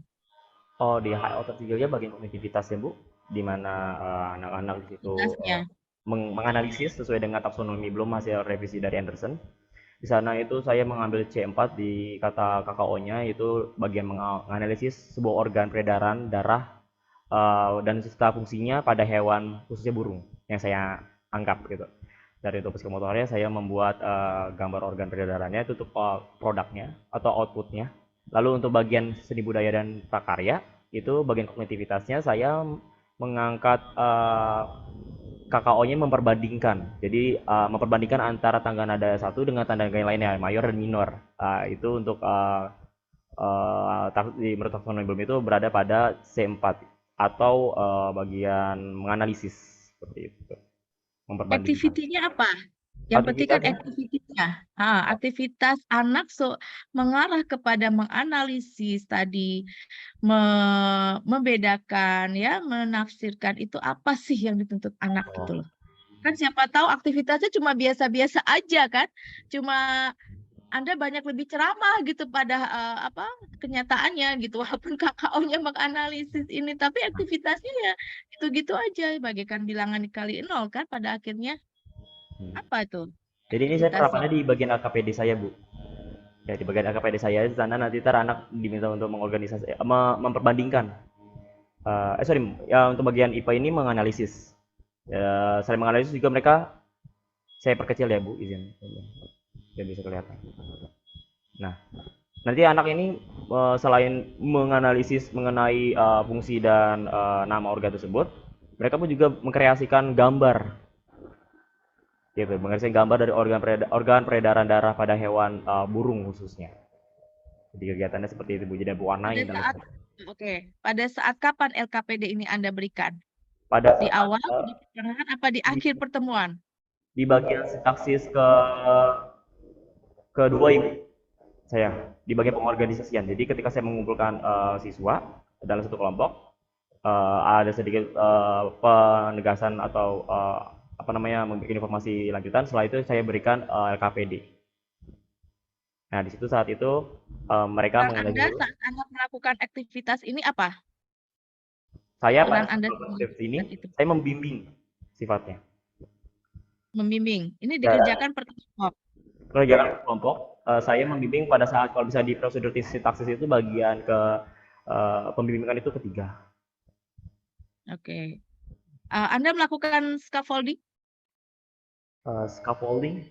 Oh, di high order skill-nya bagian kognitivitas ya, Bu. Di mana anak-anak di situ Tugasnya. menganalisis sesuai dengan taksonomi belum hasil revisi dari Anderson. Di sana itu saya mengambil C4 di kata KKO-nya itu bagian menganalisis sebuah organ peredaran darah dan serta fungsinya pada hewan khususnya burung yang saya anggap gitu. Dari itu psikomotornya saya membuat gambar organ peredarannya itu untuk produknya atau outputnya. Lalu untuk bagian seni budaya dan prakarya itu bagian kognitivitasnya saya mengangkat KKO-nya memperbandingkan. Jadi memperbandingkan antara tangga nada satu dengan tangga nada lainnya, mayor dan minor. Itu untuk di menurut taksonomi belum itu berada pada C4 atau bagian menganalisis seperti itu. Memperbandingkan. Activity-nya apa? Yang penting kan Aktivitasnya aktivitinya. Aktivitas anak mengarah kepada menganalisis tadi, membedakan ya, menafsirkan itu apa sih yang dituntut anak gitu loh. Kan siapa tahu aktivitasnya cuma biasa-biasa aja kan, cuma Anda banyak lebih ceramah gitu pada kenyataannya gitu, walaupun KKO-nya menganalisis ini, tapi aktivitasnya ya gitu-gitu aja, bagaikan bilangan dikali nol kan pada akhirnya. Apa itu Jadi ini saya aktivitasnya? penerapannya di bagian AKPD saya, Bu. Ya, di bagian AKPD saya di sana nanti anak diminta untuk mengorganisasi memperbandingkan. Sorry, ya untuk bagian IPA ini menganalisis. Ya, selain menganalisis juga mereka saya perkecil ya, Bu, izin. Biar bisa kelihatan. Nah, nanti anak ini selain menganalisis mengenai fungsi dan nama organ tersebut, mereka pun juga mengkreasikan gambar gitu, mengkreasikan gambar dari organ peredaran darah pada hewan burung khususnya. Jadi kegiatannya seperti itu Bu, jadi warnain dan Pada saat kapan LKPD ini Anda berikan? pada Di saat awal, di pertengahan, apa di di, akhir pertemuan? di bagian sintaksis kedua Ibu, saya di bagian pengorganisasian. Jadi ketika saya mengumpulkan siswa dalam satu kelompok, ada sedikit penegasan atau apa namanya memberikan informasi lanjutan. Setelah itu saya berikan LKPD. Nah di situ saat itu mereka Peran mengenai Anda dulu. saat Anda melakukan aktivitas ini apa? Saya pada Peran saat Anda melakukan aktivitas ini, itu saya membimbing sifatnya. membimbing. Ini Dan dikerjakan per kelompok. kerjaan kelompok, saya membimbing pada saat kalau bisa di prosedur sintaksis itu bagian ke pembimbingan itu ketiga. Oke. Anda melakukan scaffolding? Scaffolding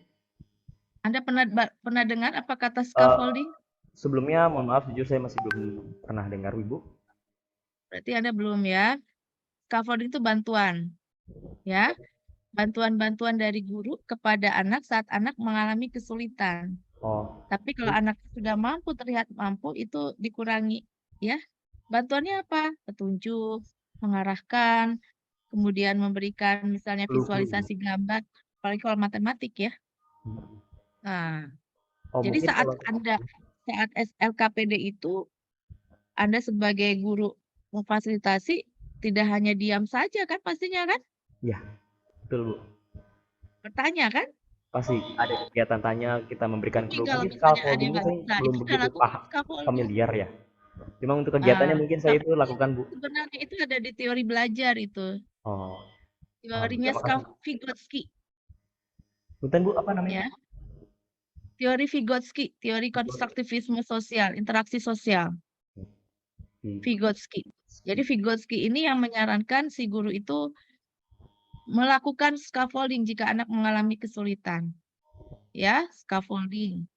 Anda pernah dengar apa kata Eh, scaffolding? sebelumnya, mohon maaf, jujur saya masih belum pernah dengar, Ibu. Berarti Anda belum ya. Scaffolding itu bantuan, ya. Bantuan-bantuan dari guru kepada anak saat anak mengalami kesulitan. Oh, Tapi kalau anak sudah mampu, terlihat mampu, itu dikurangi, ya. Bantuannya apa? Petunjuk, mengarahkan, kemudian memberikan misalnya clue-clue, Bu. visualisasi gambar, apalagi kalau matematik ya. Hmm. Nah, Oh, jadi mungkin saat kalau LKPD itu Anda sebagai guru memfasilitasi tidak hanya diam saja kan pastinya kan? ya, betul, Bu. Bertanya kan? Pasti ada kegiatan tanya, kita memberikan Tapi clue. kalau Mungkin misalnya ada scaffolding yang itu nggak saya bisa, belum itu sudah begitu lakukan scaffolding. familiar ya. Cuma untuk kegiatannya Ah, mungkin saya itu lakukan, Bu. sebenarnya itu ada di teori belajar itu. Oh, paham, Bu. Teorinya Terima kasih. Vygotsky, Punten, Bu, apa namanya, ya. Bu? Teori Vygotsky, teori konstruktivisme sosial, interaksi sosial. Vygotsky. Jadi Vygotsky ini yang menyarankan si guru itu melakukan scaffolding jika anak mengalami kesulitan. Ya, scaffolding.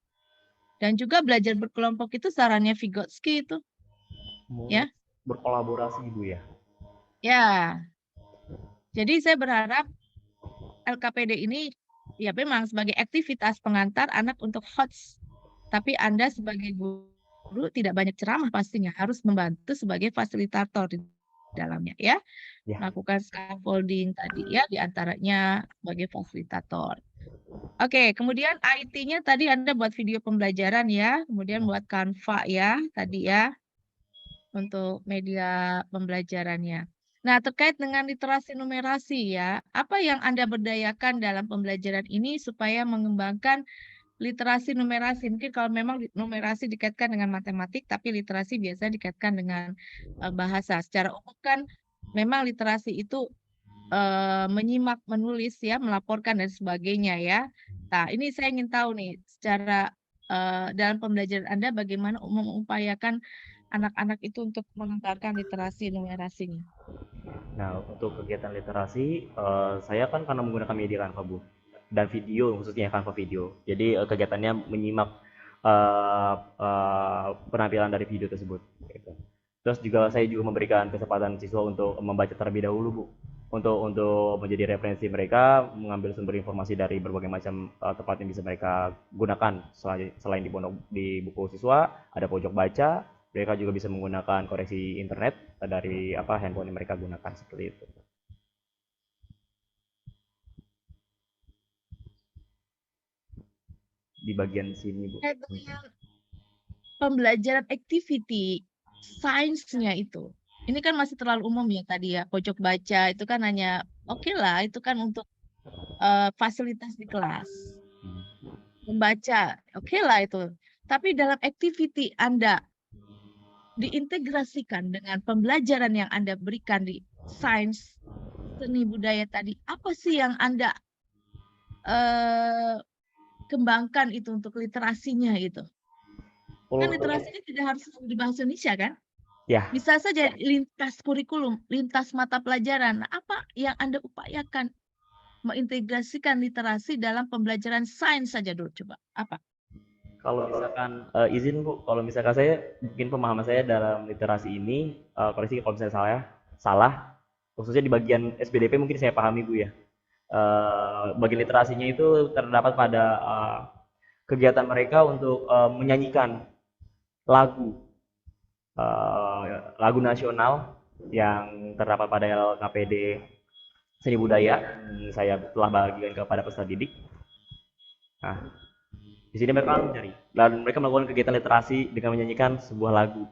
Dan juga belajar berkelompok itu sarannya Vygotsky itu, ya. Berkolaborasi, Bu ya. Ya. Jadi saya berharap LKPD ini ya memang sebagai aktivitas pengantar anak untuk HOTS. Tapi Anda sebagai guru tidak banyak ceramah pastinya, harus membantu sebagai fasilitator di dalamnya ya. Ya. Melakukan scaffolding tadi ya, diantaranya sebagai fasilitator. Oke, kemudian IT-nya tadi Anda buat video pembelajaran ya, kemudian buat Canva ya, tadi ya, untuk media pembelajarannya. Nah, terkait dengan literasi numerasi ya, apa yang Anda berdayakan dalam pembelajaran ini supaya mengembangkan literasi numerasi? Mungkin kalau memang numerasi dikaitkan dengan matematik, tapi literasi biasa dikaitkan dengan bahasa. Secara umum kan memang literasi itu menyimak, menulis ya, melaporkan dan sebagainya ya. Nah, ini saya ingin tahu nih, secara dalam pembelajaran Anda bagaimana mengupayakan anak-anak itu untuk meningkatkan literasi numerasinya? Nah, untuk kegiatan literasi, saya kan karena menggunakan media Canva, Bu, dan video, khususnya Canva video. Jadi kegiatannya menyimak penampilan dari video tersebut. Gitu. Terus juga saya juga memberikan kesempatan siswa untuk membaca terlebih dahulu, Bu, untuk menjadi referensi mereka, mengambil sumber informasi dari berbagai macam tempat yang bisa mereka gunakan. Selain di buku siswa, ada pojok baca. Mereka juga bisa menggunakan koreksi internet dari handphone yang mereka gunakan, seperti itu. Di bagian sini, Bu. Pembelajaran activity sainsnya itu. Ini kan masih terlalu umum ya tadi ya, pojok baca itu kan hanya oke lah, itu kan untuk fasilitas di kelas. Membaca, oke lah itu. Tapi dalam activity Anda diintegrasikan dengan pembelajaran yang Anda berikan di sains, seni budaya tadi, apa sih yang Anda kembangkan itu untuk literasinya itu? Kan literasinya tidak harus di bahasa Indonesia kan? Ya. Bisa saja lintas kurikulum, lintas mata pelajaran. Apa yang Anda upayakan mengintegrasikan literasi dalam pembelajaran sains saja dulu, coba. Apa? Kalau misalkan izin, Bu, kalau misalkan saya mungkin pemahaman saya dalam literasi ini, koreksi kalau misalnya saya salah, khususnya di bagian SPDP mungkin saya pahami, Bu ya. Bagian literasinya itu terdapat pada kegiatan mereka untuk menyanyikan lagu lagu nasional yang terdapat pada LKPD Seni Budaya yang saya telah bagikan kepada peserta didik. Nah, di sini mereka mencari dan mereka melakukan kegiatan literasi dengan menyanyikan sebuah lagu.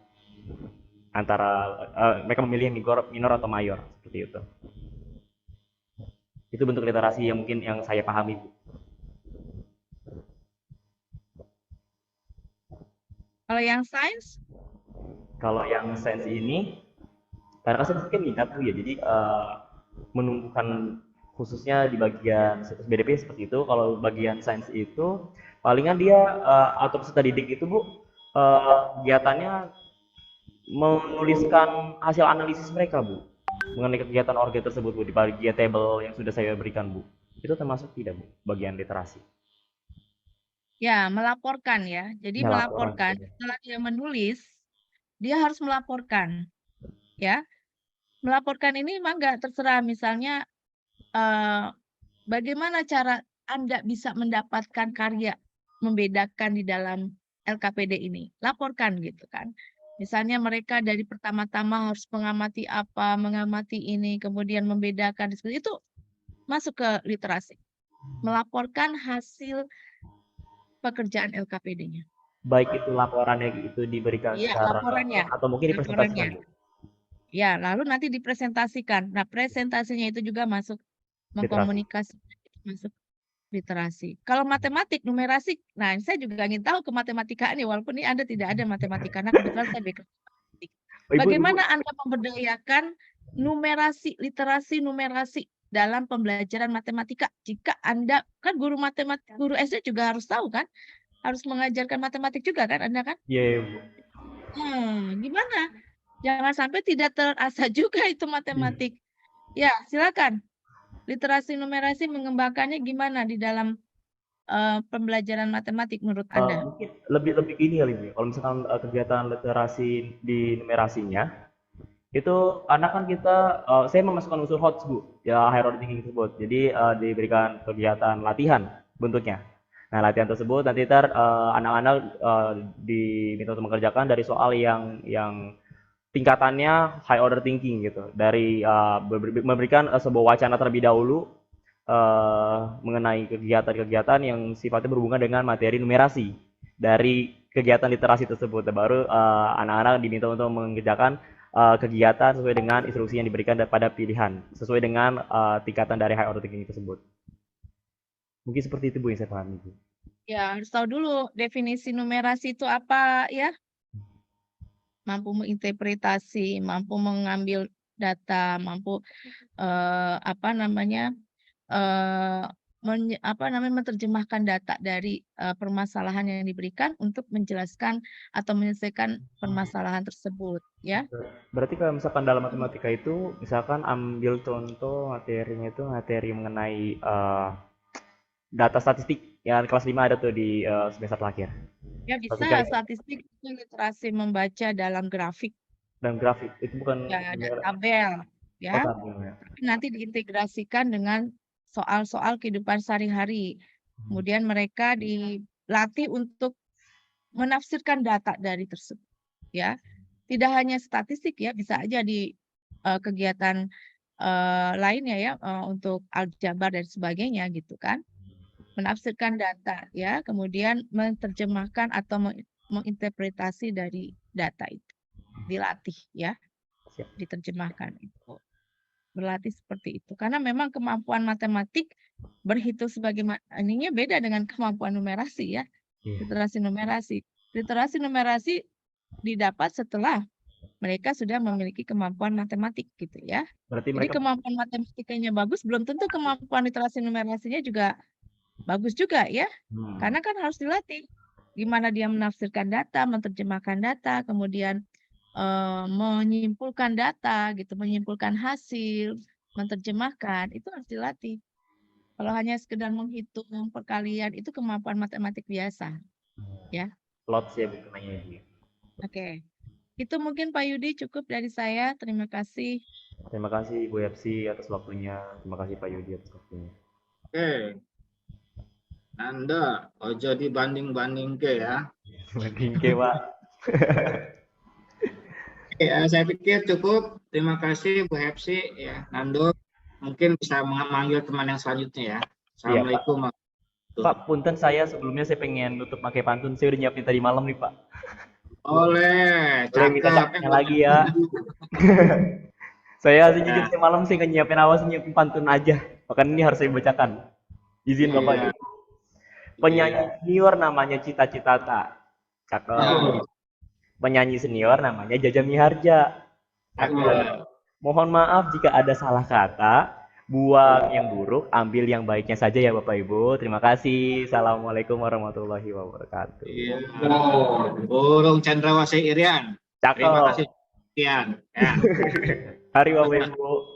Antara mereka memilih minor atau mayor, seperti itu. Itu bentuk literasi yang mungkin yang saya pahami, Bu. Kalau yang sains? Kalau yang sains ini, karena saya mungkin minat, Bu ya, jadi menumbuhkan khususnya di bagian BDP seperti itu. Kalau bagian sains itu palingan dia atau peserta didik itu, Bu, kegiatannya menuliskan hasil analisis mereka, Bu, mengenai kegiatan organ tersebut, Bu, di bagian table yang sudah saya berikan, Bu. Itu termasuk tidak, Bu, bagian literasi? Ya, melaporkan ya. Jadi Ya, melaporkan. laporan. Setelah dia menulis, dia harus melaporkan. Ya, melaporkan ini memang nggak terserah. Misalnya, bagaimana cara Anda bisa mendapatkan karya membedakan di dalam LKPD ini? Laporkan gitu kan. Misalnya mereka dari pertama-tama harus mengamati apa, mengamati ini, kemudian membedakan itu masuk ke literasi. Melaporkan hasil pekerjaan LKPD-nya. Baik itu laporannya itu diberikan Iya, secara laporannya. atau mungkin Laporannya. dipresentasikan, Bu. Ya, lalu nanti dipresentasikan. Nah, presentasinya itu juga masuk Literasi. mengkomunikasi, masuk literasi. Kalau matematik, numerasi, nah saya juga ingin tahu ke matematika ini, walaupun ini Anda tidak ada matematika, karena kebetulan saya background matematik. Oh, Ibu. Bagaimana Anda memberdayakan numerasi, literasi numerasi dalam pembelajaran matematika? Jika Anda, kan guru matematik, guru SD juga harus tahu kan? Harus mengajarkan matematik juga kan Anda kan? Iya, iya, Bu. Gimana? Jangan sampai tidak terasa juga itu matematik. Ya, silakan. Literasi numerasi mengembangkannya gimana di dalam pembelajaran matematik menurut Anda? Mungkin lebih gini kali, Bu. Kalau misalkan kegiatan literasi di numerasinya, itu karena kan kita, saya memasukkan unsur HOTS, Bu, ya higher order thinking tersebut. Jadi diberikan kegiatan latihan bentuknya. Nah, latihan tersebut nanti anak-anak diminta untuk mengerjakan dari soal yang tingkatannya high order thinking gitu. Dari memberikan sebuah wacana terlebih dahulu mengenai kegiatan-kegiatan yang sifatnya berhubungan dengan materi numerasi dari kegiatan literasi tersebut. Baru anak-anak diminta untuk mengerjakan kegiatan sesuai dengan instruksi yang diberikan pada pilihan, sesuai dengan tingkatan dari high order thinking tersebut. Mungkin seperti itu, Bu, yang saya pahami, Bu. Ya, harus tahu dulu definisi numerasi itu apa ya. Mampu menginterpretasi, mampu mengambil data, mampu menerjemahkan data dari permasalahan yang diberikan untuk menjelaskan atau menyelesaikan permasalahan tersebut, ya. Berarti kalau misalkan dalam matematika itu, misalkan ambil contoh materinya itu materi mengenai data statistik yang kelas 5 ada tuh di semester terakhir. Ya bisa, Statistika statistik itu literasi membaca dalam grafik, dan grafik itu bukan ya ada tabel, ya. tabelnya. Tapi nanti diintegrasikan dengan soal-soal kehidupan sehari-hari. Kemudian mereka dilatih untuk menafsirkan data dari tersebut, ya. Tidak hanya statistik ya, bisa aja di kegiatan lainnya ya, untuk aljabar dan sebagainya gitu kan. Menafsirkan data ya, kemudian menerjemahkan atau menginterpretasi dari data itu. Dilatih ya, Siap. diterjemahkan itu. Berlatih seperti itu. Karena memang kemampuan matematik berhitung sebagai ininya beda dengan kemampuan numerasi ya. Literasi numerasi. Literasi numerasi didapat setelah mereka sudah memiliki kemampuan matematik gitu ya. Berarti Jadi mereka kemampuan matematikanya bagus, belum tentu kemampuan literasi numerasinya juga bagus juga ya. Karena kan harus dilatih. Gimana dia menafsirkan data, menerjemahkan data, kemudian menyimpulkan data gitu, menyimpulkan hasil, menerjemahkan, itu harus dilatih. Kalau hanya sekedar menghitung perkalian itu kemampuan matematik biasa, ya. lots ya, Bu, namanya, Bu. Oke. Itu mungkin Pak Yudi cukup dari saya. Terima kasih. Terima kasih Bu Epsi atas waktunya. Terima kasih Pak Yudi atas waktunya. Oke, Anda ojo dibanding-banding ke ya. Banding ke, Pak. Ya, saya pikir cukup. Terima kasih Bu Hepsi ya, Nando. Mungkin bisa memanggil teman yang selanjutnya ya. Assalamualaikum. Pak, punten saya pengen nutup pakai pantun. Saya udah nyiapin tadi malam nih, Pak. Boleh, Boleh minta cakep. caranya lagi ya. Saya Ya. jujur malam sih nggak nyiapin awas, nyiapin pantun aja. Bahkan ini harus saya bacakan. Izin Iya. Bapak Ibu. Penyanyi senior namanya Cita Citata. Cakep. Penyanyi senior namanya Jaja Miharja. Cakep. Mohon maaf jika ada salah kata. Buang yang buruk, ambil yang baiknya saja ya Bapak Ibu. Terima kasih. Assalamualaikum warahmatullahi wabarakatuh. Iya. Burung Cendrawasih Irian. Terima Cakep. kasih. Sekian. Ya. Hari Bapak Ibu.